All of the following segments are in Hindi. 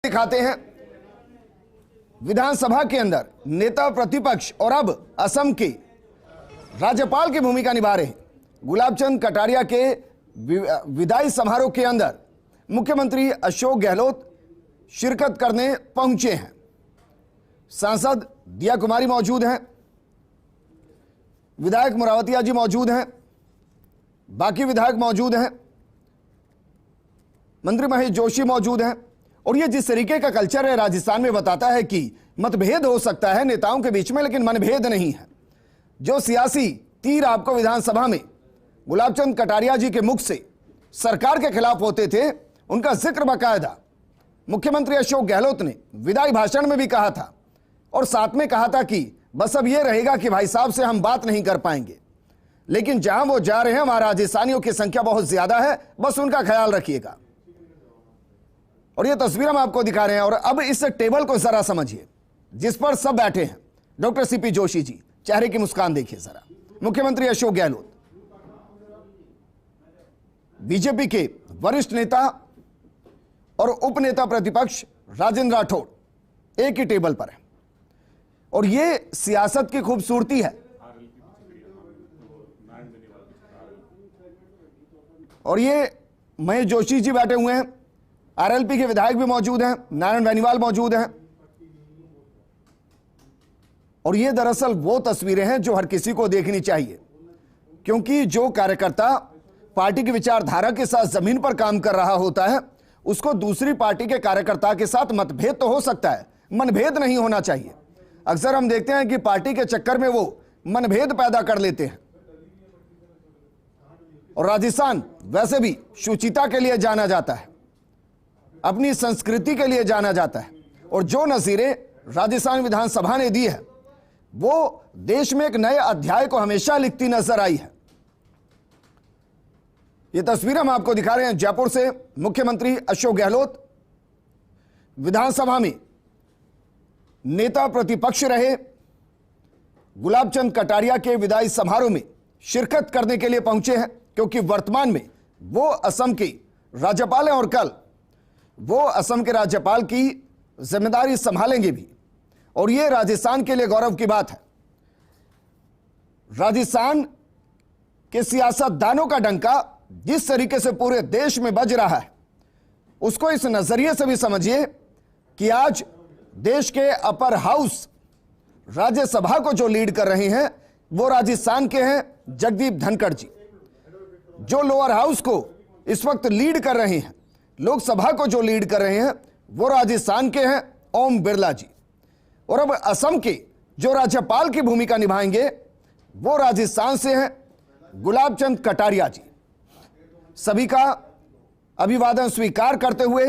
दिखाते हैं विधानसभा के अंदर नेता प्रतिपक्ष और अब असम के राज्यपाल की भूमिका निभा रहे हैं। गुलाबचंद कटारिया के विदाई समारोह के अंदर मुख्यमंत्री अशोक गहलोत शिरकत करने पहुंचे हैं। सांसद दिया कुमारी मौजूद हैं, विधायक मुरावतिया जी मौजूद हैं, बाकी विधायक मौजूद हैं, मंत्री महेश जोशी मौजूद हैं। और ये जिस तरीके का कल्चर है राजस्थान में बताता है कि मतभेद हो सकता है नेताओं के बीच में, लेकिन मनभेद नहीं है। जो सियासी तीर आपको विधानसभा में गुलाबचंद कटारिया जी के मुख से सरकार के खिलाफ होते थे, उनका जिक्र बाकायदा मुख्यमंत्री अशोक गहलोत ने विदाई भाषण में भी कहा था और साथ में कहा था कि बस अब यह रहेगा कि भाई साहब से हम बात नहीं कर पाएंगे, लेकिन जहां वो जा रहे हैं वहां राजस्थानियों की संख्या बहुत ज्यादा है, बस उनका ख्याल रखिएगा। और ये तस्वीर हम आपको दिखा रहे हैं। और अब इस टेबल को जरा समझिए जिस पर सब बैठे हैं। डॉक्टर सीपी जोशी जी, चेहरे की मुस्कान देखिए जरा। मुख्यमंत्री अशोक गहलोत, बीजेपी के वरिष्ठ नेता और उपनेता प्रतिपक्ष राजेंद्र राठौड़ एक ही टेबल पर है। और ये सियासत की खूबसूरती है। और ये महेश जोशी जी बैठे हुए हैं, आरएलपी के विधायक भी मौजूद हैं, नारायण बेनीवाल मौजूद हैं। और ये दरअसल वो तस्वीरें हैं जो हर किसी को देखनी चाहिए, क्योंकि जो कार्यकर्ता पार्टी की विचारधारा के साथ जमीन पर काम कर रहा होता है, उसको दूसरी पार्टी के कार्यकर्ता के साथ मतभेद तो हो सकता है, मनभेद नहीं होना चाहिए। अक्सर हम देखते हैं कि पार्टी के चक्कर में वो मनभेद पैदा कर लेते हैं। और राजस्थान वैसे भी शुचिता के लिए जाना जाता है, अपनी संस्कृति के लिए जाना जाता है। और जो नजीरें राजस्थान विधानसभा ने दी है वो देश में एक नए अध्याय को हमेशा लिखती नजर आई है। ये तस्वीर हम आपको दिखा रहे हैं जयपुर से। मुख्यमंत्री अशोक गहलोत विधानसभा में नेता प्रतिपक्ष रहे, गुलाबचंद कटारिया के विदाई समारोह में शिरकत करने के लिए पहुंचे हैं, क्योंकि वर्तमान में वो असम के राज्यपाल हैं और कल वो असम के राज्यपाल की जिम्मेदारी संभालेंगे भी। और ये राजस्थान के लिए गौरव की बात है। राजस्थान के सियासतदानों का डंका जिस तरीके से पूरे देश में बज रहा है, उसको इस नजरिए से भी समझिए कि आज देश के अपर हाउस राज्यसभा को जो लीड कर रहे हैं वो राजस्थान के हैं जगदीप धनखड़ जी। जो लोअर हाउस को इस वक्त लीड कर रहे हैं, लोकसभा को जो लीड कर रहे हैं, वो राजस्थान के हैं ओम बिरला जी। और अब असम के जो राज्यपाल की भूमिका निभाएंगे वो राजस्थान से हैं गुलाबचंद कटारिया जी। सभी का अभिवादन स्वीकार करते हुए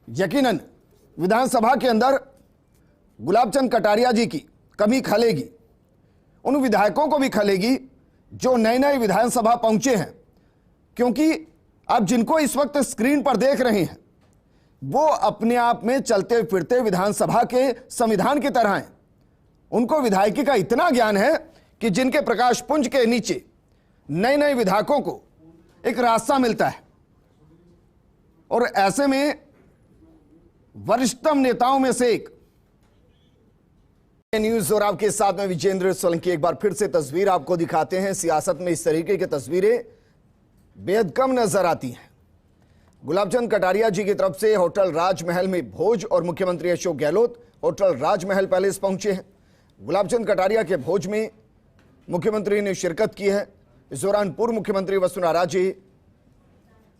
यकीनन विधानसभा के अंदर गुलाबचंद कटारिया जी की कमी खलेगी, उन विधायकों को भी खलेगी जो नए नए विधानसभा पहुंचे हैं। क्योंकि आप जिनको इस वक्त स्क्रीन पर देख रहे हैं वो अपने आप में चलते फिरते विधानसभा के संविधान की तरह हैं। उनको विधायकी का इतना ज्ञान है कि जिनके प्रकाश पुंज के नीचे नए नए विधायकों को एक रास्ता मिलता है। और ऐसे में वरिष्ठतम नेताओं में से एक न्यूज और आपके साथ में विजेंद्र सोलंकी। एक बार फिर से तस्वीर आपको दिखाते हैं। सियासत में इस तरीके की तस्वीरें बेहद कम नजर आती हैं। गुलाबचंद कटारिया जी की तरफ से होटल राजमहल में भोज और मुख्यमंत्री अशोक गहलोत होटल राजमहल पैलेस पहुंचे हैं। गुलाबचंद कटारिया के भोज में मुख्यमंत्री ने शिरकत की है। इस दौरान पूर्व मुख्यमंत्री Vasundhara Raje,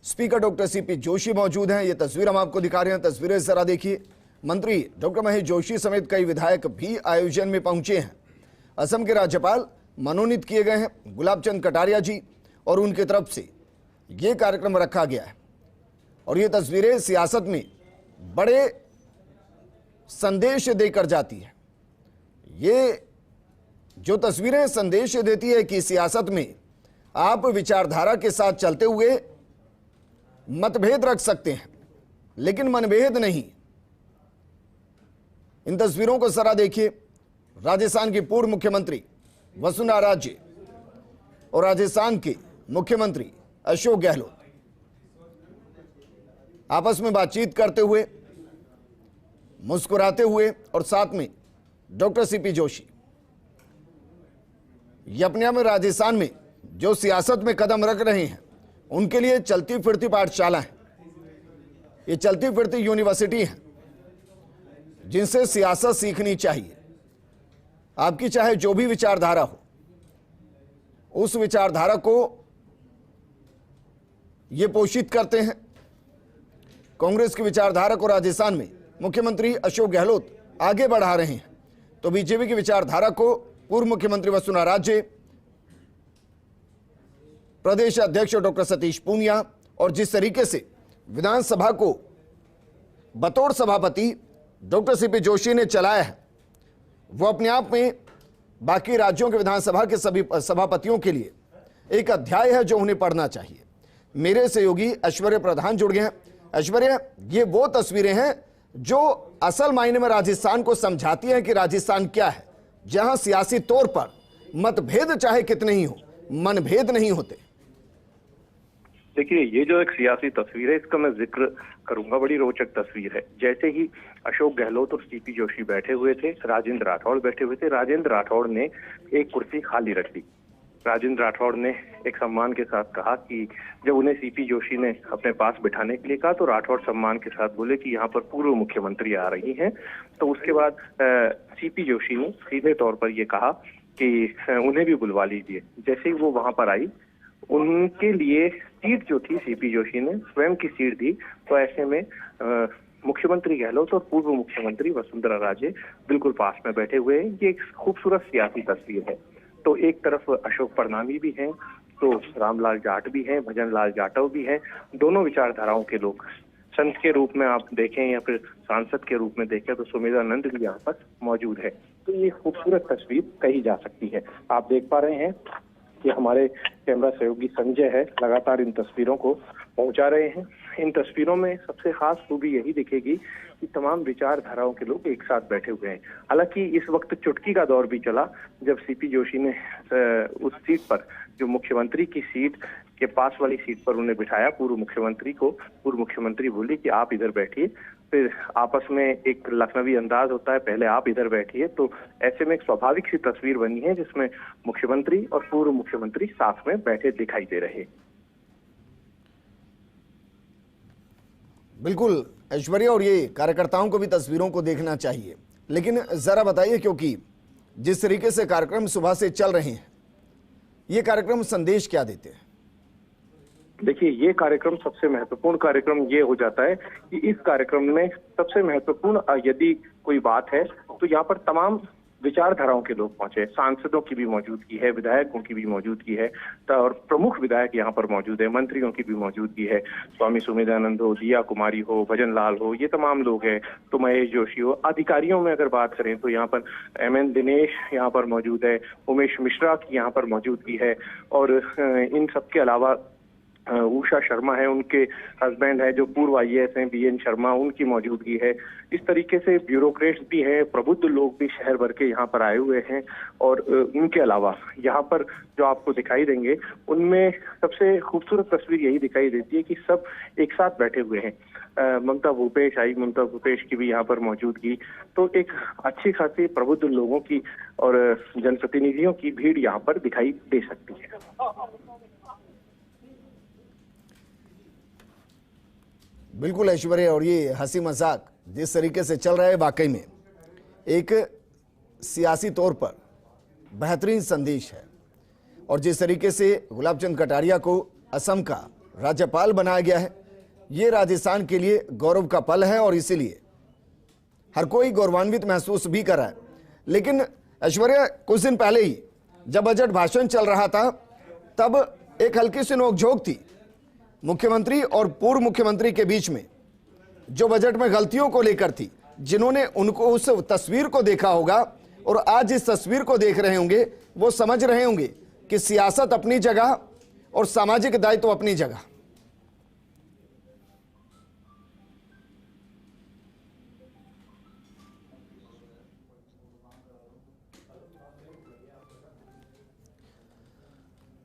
speaker doctor CP Joshi मौजूद हैं। ये तस्वीर हम आपको दिखा रहे हैं, तस्वीरें जरा देखिए। मंत्री डॉक्टर महेश जोशी समेत कई विधायक भी आयोजन में पहुंचे हैं। असम के राज्यपाल मनोनीत किए गए हैं गुलाबचंद कटारिया जी, और उनकी तरफ से यह कार्यक्रम रखा गया है। और ये तस्वीरें सियासत में बड़े संदेश देकर जाती है। ये जो तस्वीरें संदेश देती है कि सियासत में आप विचारधारा के साथ चलते हुए मतभेद रख सकते हैं, लेकिन मनभेद नहीं। इन तस्वीरों को जरा देखिए। राजस्थान की पूर्व मुख्यमंत्री वसुंधरा राजे और राजस्थान के मुख्यमंत्री अशोक गहलोत, आपस में बातचीत करते हुए, मुस्कुराते हुए, और साथ में डॉक्टर सीपी जोशी। ये अपने आप में राजस्थान में जो सियासत में कदम रख रहे हैं उनके लिए चलती फिरती पाठशाला है, ये चलती फिरती यूनिवर्सिटी है जिनसे सियासत सीखनी चाहिए। आपकी चाहे जो भी विचारधारा हो, उस विचारधारा को ये पोषित करते हैं। कांग्रेस की विचारधारा को राजस्थान में मुख्यमंत्री अशोक गहलोत आगे बढ़ा रहे हैं, तो बीजेपी की विचारधारा को पूर्व मुख्यमंत्री वसुंधरा राजे, प्रदेश अध्यक्ष डॉक्टर सतीश पूनिया, और जिस तरीके से विधानसभा को बतौर सभापति डॉक्टर सीपी जोशी ने चलाया है, वो अपने आप में बाकी राज्यों के विधानसभा के सभी सभापतियों के लिए एक अध्याय है जो उन्हें पढ़ना चाहिए। मेरे सहयोगी ऐश्वर्य प्रधान जुड़ गए हैं। ऐश्वर्य, ये वो तस्वीरें हैं जो असल मायने में राजस्थान को समझाती हैं कि राजस्थान क्या है, जहां सियासी तौर पर मतभेद चाहे कितने ही हो, मनभेद नहीं होते। देखिए, ये जो एक सियासी तस्वीर है इसका मैं जिक्र करूंगा, बड़ी रोचक तस्वीर है। जैसे ही अशोक गहलोत और सीपी जोशी बैठे हुए थे, राजेंद्र राठौड़ बैठे हुए थे। राजेंद्र राठौड़ ने एक कुर्सी खाली रख दी। राजेंद्र राठौड़ ने एक सम्मान के साथ कहा कि जब उन्हें सीपी जोशी ने अपने पास बिठाने के लिए कहा तो राठौड़ सम्मान के साथ बोले कि यहाँ पर पूर्व मुख्यमंत्री आ रही हैं। तो उसके बाद सीपी जोशी ने सीधे तौर पर ये कहा कि उन्हें भी बुलवा लीजिए। जैसे ही वो वहां पर आई, उनके लिए सीट जो थी सीपी जोशी ने स्वयं की सीट दी। तो ऐसे में मुख्यमंत्री गहलोत और पूर्व मुख्यमंत्री वसुंधरा राजे बिल्कुल पास में बैठे हुए हैं। ये एक खूबसूरत सियासी तस्वीर है। तो एक तरफ अशोक परनामी भी हैं, तो रामलाल जाट भी हैं, भजन लाल जाटव भी हैं। दोनों विचारधाराओं के लोग, संत के रूप में आप देखें या फिर सांसद के रूप में देखें तो सुमेधानंद भी यहाँ पर मौजूद है। तो ये खूबसूरत तस्वीर कही जा सकती है। आप देख पा रहे हैं कि हमारे कैमरा सहयोगी संजय है, लगातार इन तस्वीरों को पहुंचा रहे हैं। इन तस्वीरों में सबसे खास खूबी यही दिखेगी कि तमाम विचारधाराओं के लोग एक साथ बैठे हुए हैं। हालांकि इस वक्त चुटकी का दौर भी चला जब सीपी जोशी ने उस सीट पर, जो मुख्यमंत्री की सीट के पास वाली सीट पर उन्हें बिठाया, पूर्व मुख्यमंत्री को। पूर्व मुख्यमंत्री बोली कि आप इधर बैठिए। फिर आपस में एक लखनवी अंदाज होता है, पहले आप इधर बैठिए। तो ऐसे में एक स्वाभाविक सी तस्वीर बनी है जिसमें मुख्यमंत्री और पूर्व मुख्यमंत्री साथ में बैठे दिखाई दे रहे। बिल्कुल ऐश्वर्या, और ये कार्यकर्ताओं को भी तस्वीरों को देखना चाहिए। लेकिन जरा बताइए, क्योंकि जिस तरीके से कार्यक्रम सुबह से चल रहे हैं, ये कार्यक्रम संदेश क्या देते हैं? देखिए, ये कार्यक्रम सबसे महत्वपूर्ण कार्यक्रम ये हो जाता है कि इस कार्यक्रम में सबसे महत्वपूर्ण यदि कोई बात है तो यहाँ पर तमाम विचारधाराओं के लोग पहुंचे। सांसदों की भी मौजूदगी है, विधायकों की भी मौजूदगी है, और प्रमुख विधायक यहाँ पर मौजूद है, मंत्रियों की भी मौजूदगी है। स्वामी सुमेधानंद हो, दिया कुमारी हो, भजन लाल हो, ये तमाम लोग हैं। तो महेश जोशी हो। अधिकारियों में अगर बात करें तो यहाँ पर MN दिनेश यहाँ पर मौजूद है, उमेश मिश्रा की यहाँ पर मौजूदगी है, और इन सबके अलावा उषा शर्मा है, उनके हस्बैंड है जो पूर्व IAS हैं, BN शर्मा, उनकी मौजूदगी है। इस तरीके से ब्यूरोक्रेट्स भी हैं, प्रबुद्ध लोग भी शहर भर के यहाँ पर आए हुए हैं। और उनके अलावा यहाँ पर जो आपको दिखाई देंगे, उनमें सबसे खूबसूरत तस्वीर यही दिखाई देती है कि सब एक साथ बैठे हुए हैं। ममता भूपेश आई, ममता भूपेश की भी यहाँ पर मौजूदगी। तो एक अच्छी खासी प्रबुद्ध लोगों की और जनप्रतिनिधियों की भीड़ यहाँ पर दिखाई दे सकती है। बिल्कुल ऐश्वर्या, और ये हंसी मजाक जिस तरीके से चल रहा है, वाकई में एक सियासी तौर पर बेहतरीन संदेश है। और जिस तरीके से गुलाब चंद कटारिया को असम का राज्यपाल बनाया गया है, ये राजस्थान के लिए गौरव का पल है, और इसीलिए हर कोई गौरवान्वित महसूस भी कर रहा है। लेकिन ऐश्वर्या, कुछ दिन पहले ही जब बजट भाषण चल रहा था, तब एक हल्की सी नोकझोंक थी मुख्यमंत्री और पूर्व मुख्यमंत्री के बीच में, जो बजट में गलतियों को लेकर थी। जिन्होंने उनको उस तस्वीर को देखा होगा और आज इस तस्वीर को देख रहे होंगे, वो समझ रहे होंगे कि सियासत अपनी जगह और सामाजिक दायित्व अपनी जगह।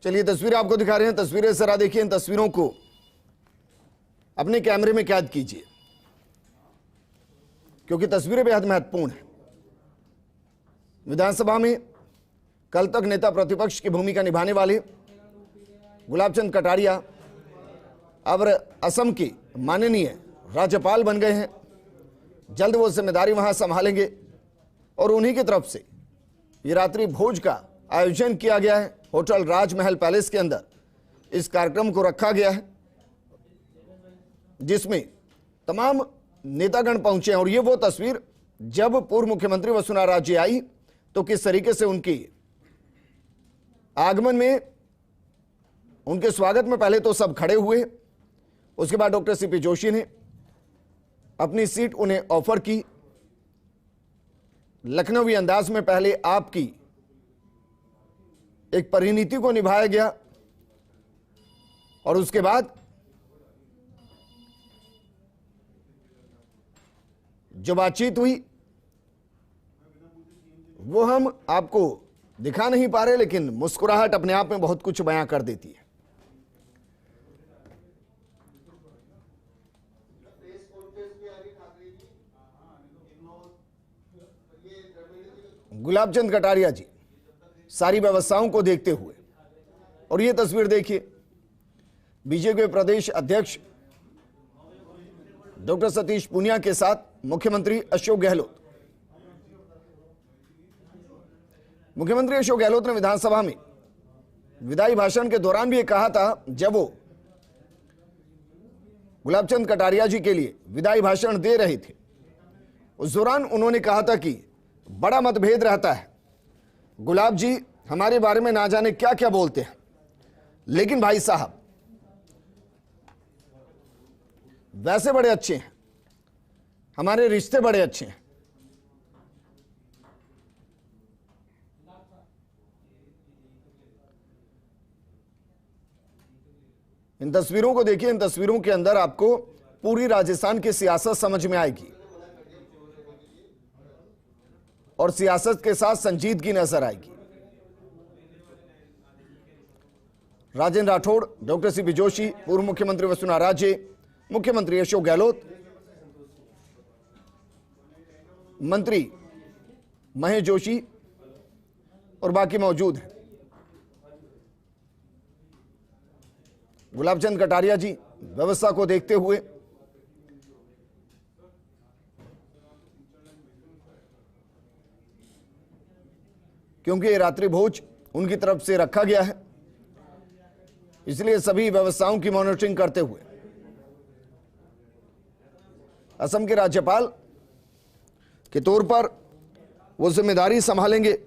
चलिए तस्वीरें आपको दिखा रहे हैं, तस्वीरें जरा देखिए इन तस्वीरों को। अपने कैमरे में कैद कीजिए, क्योंकि तस्वीरें बेहद महत्वपूर्ण हैं। विधानसभा में कल तक नेता प्रतिपक्ष की भूमिका निभाने वाले गुलाब चंद कटारिया अब असम के माननीय राज्यपाल बन गए हैं। जल्द वो जिम्मेदारी वहां संभालेंगे और उन्हीं की तरफ से ये रात्रि भोज का आयोजन किया गया है। होटल राजमहल पैलेस के अंदर इस कार्यक्रम को रखा गया है, जिसमें तमाम नेतागण पहुंचे हैं। और ये वो तस्वीर जब पूर्व मुख्यमंत्री वसुंधरा राजे आई तो किस तरीके से उनकी आगमन में, उनके स्वागत में पहले तो सब खड़े हुए, उसके बाद डॉक्टर सीपी जोशी ने अपनी सीट उन्हें ऑफर की। लखनवी अंदाज में पहले आपकी एक परिणीति को निभाया गया और उसके बाद जो बातचीत हुई वो हम आपको दिखा नहीं पा रहे, लेकिन मुस्कुराहट अपने आप में बहुत कुछ बयां कर देती है। गुलाब चंद कटारिया जी सारी व्यवस्थाओं को देखते हुए, और ये तस्वीर देखिए, बीजेपी के प्रदेश अध्यक्ष डॉक्टर सतीश पूनिया के साथ मुख्यमंत्री अशोक गहलोत। मुख्यमंत्री अशोक गहलोत ने विधानसभा में विदाई भाषण के दौरान भी ये कहा था, जब वो गुलाब चंद कटारिया जी के लिए विदाई भाषण दे रहे थे, उस दौरान उन्होंने कहा था कि बड़ा मतभेद रहता है, गुलाब जी हमारे बारे में ना जाने क्या क्या बोलते हैं, लेकिन भाई साहब वैसे बड़े अच्छे हैं, हमारे रिश्ते बड़े अच्छे हैं। इन तस्वीरों को देखिए, इन तस्वीरों के अंदर आपको पूरी राजस्थान की सियासत समझ में आएगी और सियासत के साथ संजीदगी नजर आएगी। राजेंद्र राठौड़, डॉक्टर सीपी जोशी, पूर्व मुख्यमंत्री वसुंधरा राजे, मुख्यमंत्री अशोक गहलोत, मंत्री महेश जोशी और बाकी मौजूद हैं। गुलाब चंद कटारिया जी व्यवस्था को देखते हुए क्योंकि ये रात्रि भोज उनकी तरफ से रखा गया है, इसलिए सभी व्यवस्थाओं की मॉनिटरिंग करते हुए असम के राज्यपाल के तौर पर वो जिम्मेदारी संभालेंगे।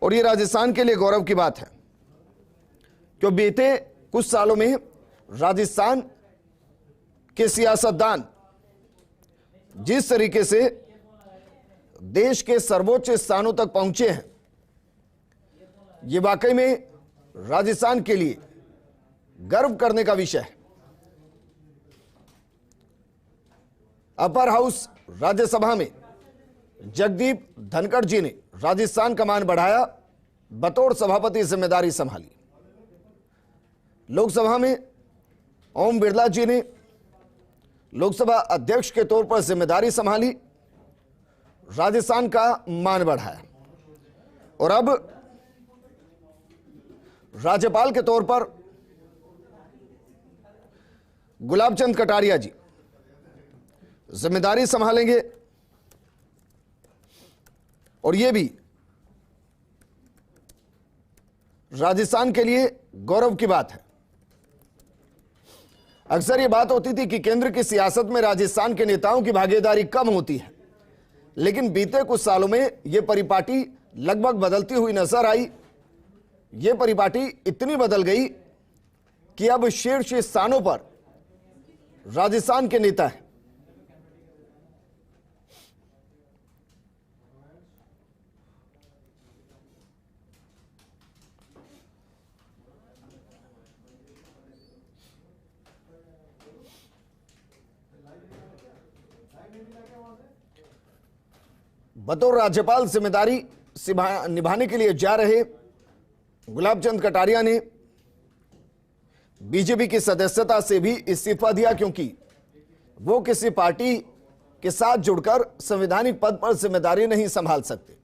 और ये राजस्थान के लिए गौरव की बात है, क्योंकि बीते कुछ सालों में राजस्थान के सियासतदान जिस तरीके से देश के सर्वोच्च स्थानों तक पहुंचे हैं, ये वाकई में राजस्थान के लिए गर्व करने का विषय है। अपर हाउस राज्यसभा में जगदीप धनखड़ जी ने राजस्थान का मान बढ़ाया, बतौर सभापति जिम्मेदारी संभाली। लोकसभा में ओम बिरला जी ने लोकसभा अध्यक्ष के तौर पर जिम्मेदारी संभाली, राजस्थान का मान बढ़ाया। और अब राज्यपाल के तौर पर गुलाब चंद कटारिया जी जिम्मेदारी संभालेंगे और यह भी राजस्थान के लिए गौरव की बात है। अक्सर यह बात होती थी कि केंद्र की सियासत में राजस्थान के नेताओं की भागीदारी कम होती है, लेकिन बीते कुछ सालों में यह परिपाटी लगभग बदलती हुई नजर आई। यह परिपाटी इतनी बदल गई कि अब शीर्ष स्थानों पर राजस्थान के नेता हैं। बतौर राज्यपाल जिम्मेदारी निभाने के लिए जा रहे गुलाब चंद कटारिया ने बीजेपी की सदस्यता से भी इस्तीफा दिया क्योंकि वो किसी पार्टी के साथ जुड़कर संवैधानिक पद पर जिम्मेदारी नहीं संभाल सकते।